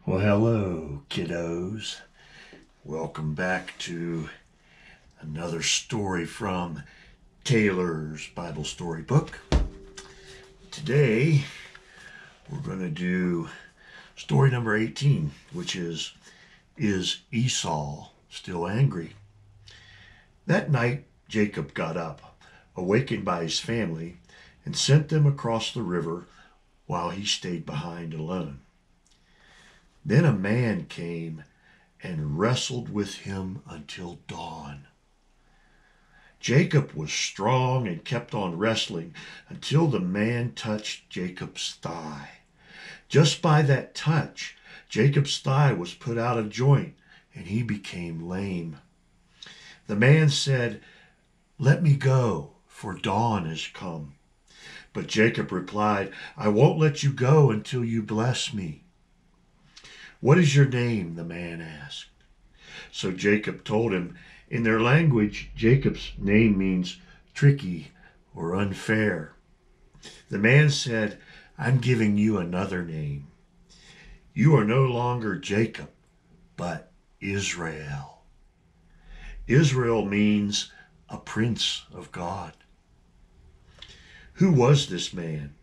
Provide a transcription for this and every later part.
Well, hello, kiddos. Welcome back to another story from Taylor's Bible Storybook. Today, we're going to do story number 18, which is Esau Still Angry? That night, Jacob got up, awakened by his family, and sent them across the river while he stayed behind alone. Then a man came and wrestled with him until dawn. Jacob was strong and kept on wrestling until the man touched Jacob's thigh. Just by that touch, Jacob's thigh was put out of joint and he became lame. The man said, "Let me go, for dawn has come." But Jacob replied, "I won't let you go until you bless me." "What is your name?" the man asked. So Jacob told him. In their language, Jacob's name means tricky or unfair. The man said, "I'm giving you another name. You are no longer Jacob, but Israel." Israel means a prince of God. Who was this man?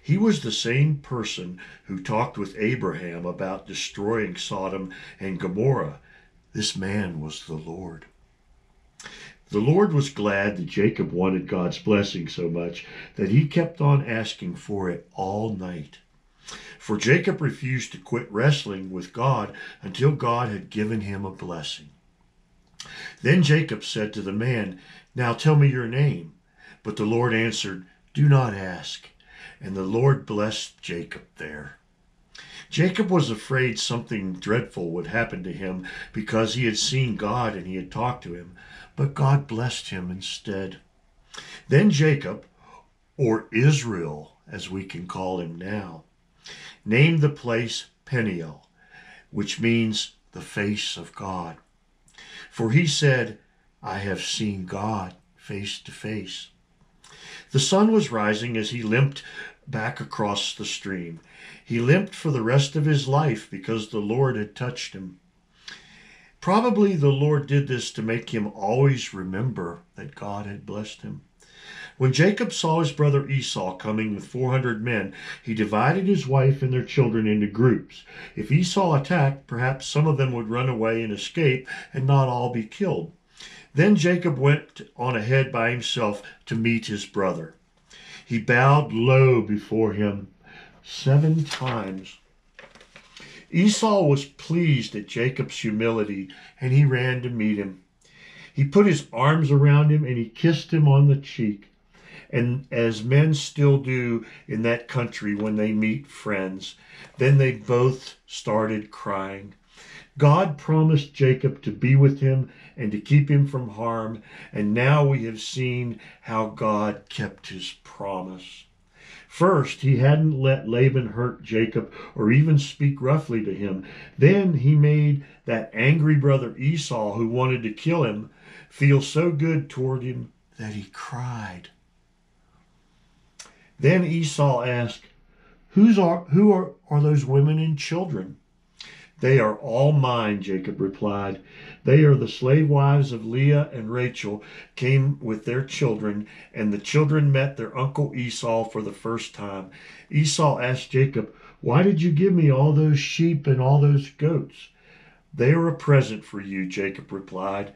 He was the same person who talked with Abraham about destroying Sodom and Gomorrah. This man was the Lord. The Lord was glad that Jacob wanted God's blessing so much that he kept on asking for it all night. For Jacob refused to quit wrestling with God until God had given him a blessing. Then Jacob said to the man, "Now tell me your name." But the Lord answered, "Do not ask." And the Lord blessed Jacob there. Jacob was afraid something dreadful would happen to him because he had seen God and he had talked to him, but God blessed him instead. Then Jacob, or Israel as we can call him now, named the place Peniel, which means the face of God. For he said, "I have seen God face to face." The sun was rising as he limped back across the stream. He limped for the rest of his life because the Lord had touched him. Probably the Lord did this to make him always remember that God had blessed him. When Jacob saw his brother Esau coming with 400 men, he divided his wife and their children into groups. If Esau attacked, perhaps some of them would run away and escape and not all be killed. Then Jacob went on ahead by himself to meet his brother. He bowed low before him 7 times. Esau was pleased at Jacob's humility, and he ran to meet him. He put his arms around him and he kissed him on the cheek. And as men still do in that country when they meet friends, then they both started crying. God promised Jacob to be with him and to keep him from harm, and now we have seen how God kept his promise. First, he hadn't let Laban hurt Jacob or even speak roughly to him. Then he made that angry brother Esau, who wanted to kill him, feel so good toward him that he cried. Then Esau asked, who are those women and children?" "They are all mine," Jacob replied. "They are the slave wives of Leah, and Rachel came with their children, and the children met their uncle Esau for the first time." Esau asked Jacob, "Why did you give me all those sheep and all those goats?" "They are a present for you," Jacob replied.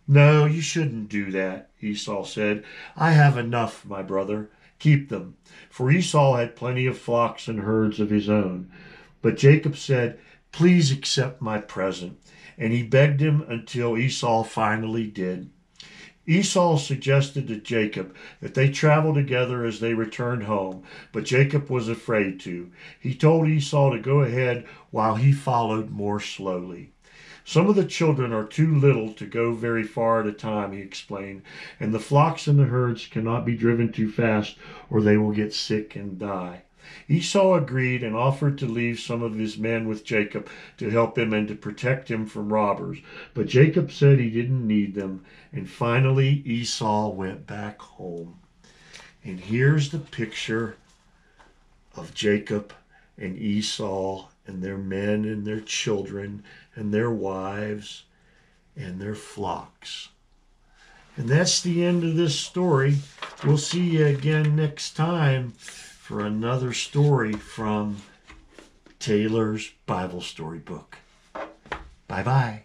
"No, you shouldn't do that," Esau said. "I have enough, my brother. Keep them." For Esau had plenty of flocks and herds of his own. But Jacob said, "Please accept my present." And he begged him until Esau finally did. Esau suggested to Jacob that they travel together as they returned home, but Jacob was afraid to. He told Esau to go ahead while he followed more slowly. "Some of the children are too little to go very far at a time," he explained, "and the flocks and the herds cannot be driven too fast or they will get sick and die." Esau agreed and offered to leave some of his men with Jacob to help him and to protect him from robbers. But Jacob said he didn't need them, and finally Esau went back home. And here's the picture of Jacob and Esau and their men and their children and their wives and their flocks. And that's the end of this story. We'll see you again next time for another story from Taylor's Bible Storybook. Bye-bye.